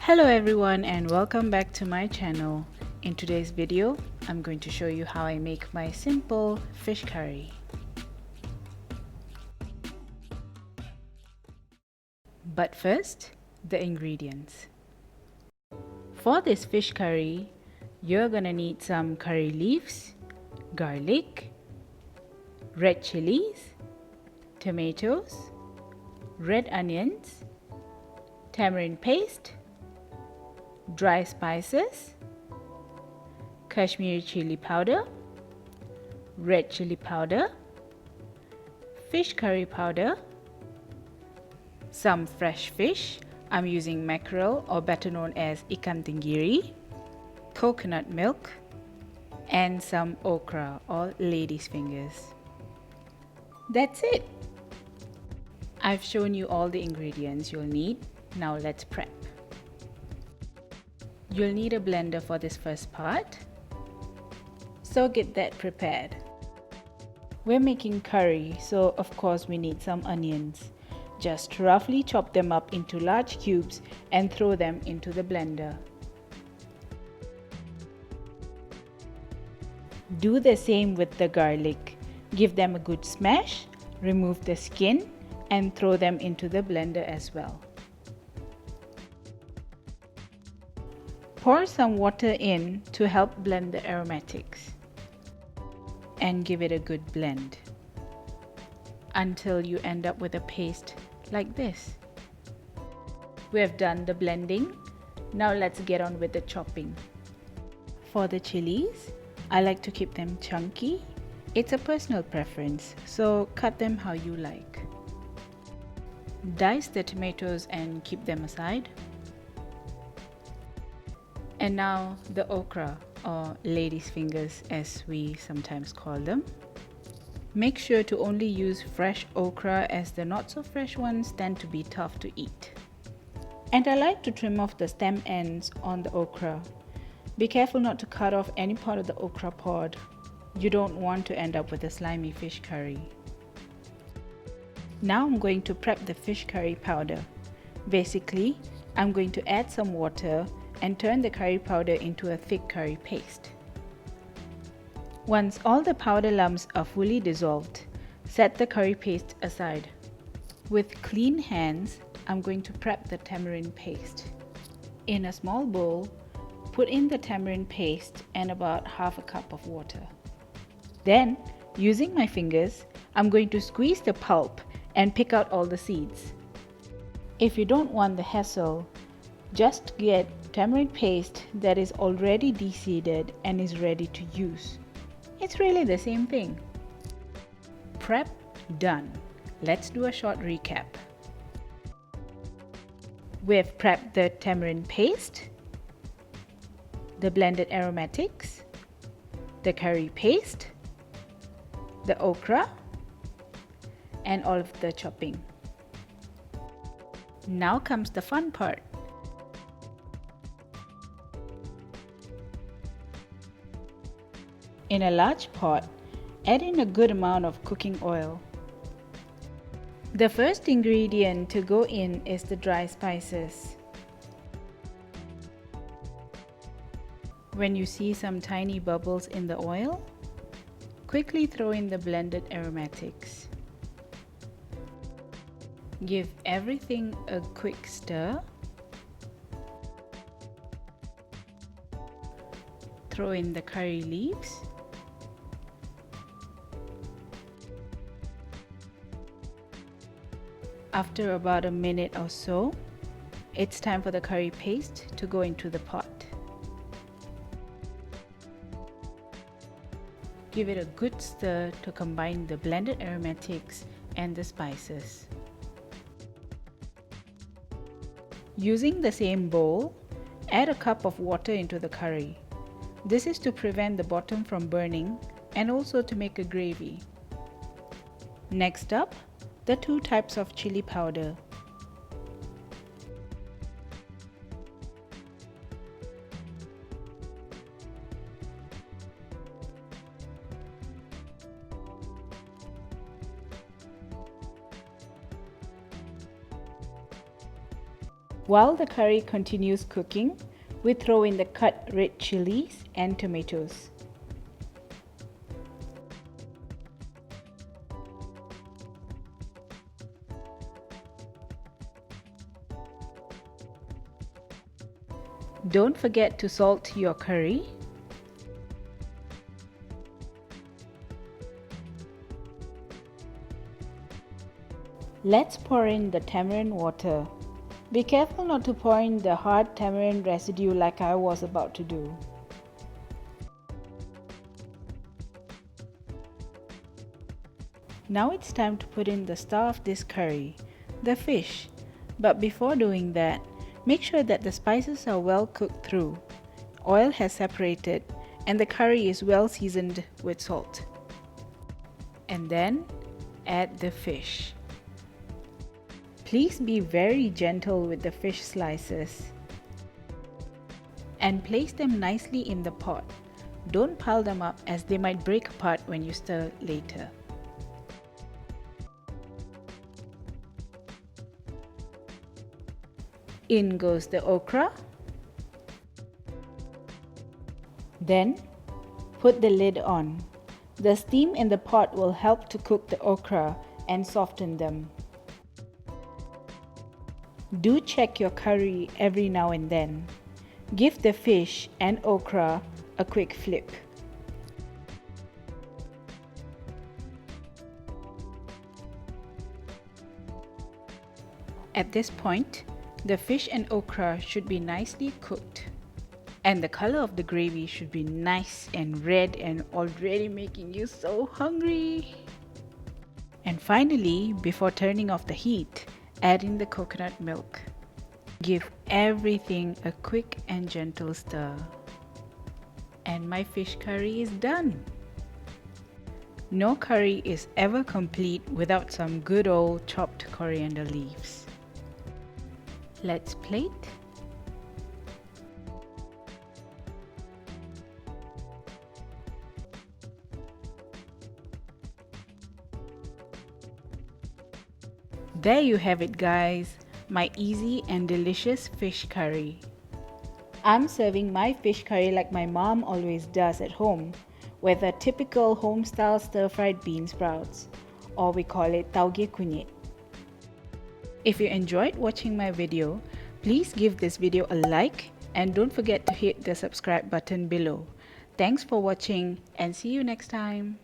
Hello everyone and welcome back to my channel. In today's video, I'm going to show you how I make my simple fish curry. But first, the ingredients. For this fish curry, you're gonna need some curry leaves, garlic, red chillies, tomatoes, red onions, tamarind paste, dry spices, Kashmiri chili powder, red chili powder, fish curry powder, some fresh fish. I'm using mackerel or better known as ikan tenggiri, coconut milk, and some okra or lady's fingers. That's it. I've shown you all the ingredients you'll need. Now let's prep. You'll need a blender for this first part, so get that prepared. We're making curry, so of course we need some onions. Just roughly chop them up into large cubes and throw them into the blender. Do the same with the garlic. Give them a good smash, remove the skin, and throw them into the blender as well. Pour some water in to help blend the aromatics and give it a good blend until you end up with a paste like this. We have done the blending. Now let's get on with the chopping. For the chilies, I like to keep them chunky. It's a personal preference, so cut them how you like. Dice the tomatoes and keep them aside. And now the okra, or lady's fingers as we sometimes call them. Make sure to only use fresh okra as the not so fresh ones tend to be tough to eat. And I like to trim off the stem ends on the okra. Be careful not to cut off any part of the okra pod. You don't want to end up with a slimy fish curry. Now I'm going to prep the fish curry powder. Basically, I'm going to add some water and turn the curry powder into a thick curry paste. Once all the powder lumps are fully dissolved, set the curry paste aside. With clean hands, I'm going to prep the tamarind paste. In a small bowl, put in the tamarind paste and about half a cup of water. Then, using my fingers, I'm going to squeeze the pulp and pick out all the seeds. If you don't want the hassle, just get tamarind paste that is already de-seeded and is ready to use. It's really the same thing. Prep done. Let's do a short recap. We've prepped the tamarind paste, the blended aromatics, the curry paste, the okra, and all of the chopping. Now comes the fun part. In a large pot, add in a good amount of cooking oil. The first ingredient to go in is the dry spices. When you see some tiny bubbles in the oil, quickly throw in the blended aromatics. Give everything a quick stir. Throw in the curry leaves. After about a minute or so, it's time for the curry paste to go into the pot. Give it a good stir to combine the blended aromatics and the spices. Using the same bowl, add a cup of water into the curry. This is to prevent the bottom from burning and also to make a gravy. Next up, the two types of chili powder. While the curry continues cooking, we throw in the cut red chillies and tomatoes. Don't forget to salt your curry. Let's pour in the tamarind water. Be careful not to pour in the hard tamarind residue like I was about to do. Now it's time to put in the star of this curry, the fish. But before doing that, make sure that the spices are well cooked through, oil has separated, and the curry is well seasoned with salt. And then add the fish. Please be very gentle with the fish slices and place them nicely in the pot. Don't pile them up as they might break apart when you stir later. In goes the okra. Then put the lid on. The steam in the pot will help to cook the okra and soften them. Do check your curry every now and then. Give the fish and okra a quick flip. At this point, the fish and okra should be nicely cooked, and the color of the gravy should be nice and red and already making you so hungry. And finally, before turning off the heat, add in the coconut milk. Give everything a quick and gentle stir. And my fish curry is done. No curry is ever complete without some good old chopped coriander leaves. Let's plate. There you have it, guys, my easy and delicious fish curry. I'm serving my fish curry like my mom always does at home, with a typical home-style stir-fried bean sprouts, or we call it tauge kunyit. If you enjoyed watching my video, please give this video a like and don't forget to hit the subscribe button below. Thanks for watching and see you next time.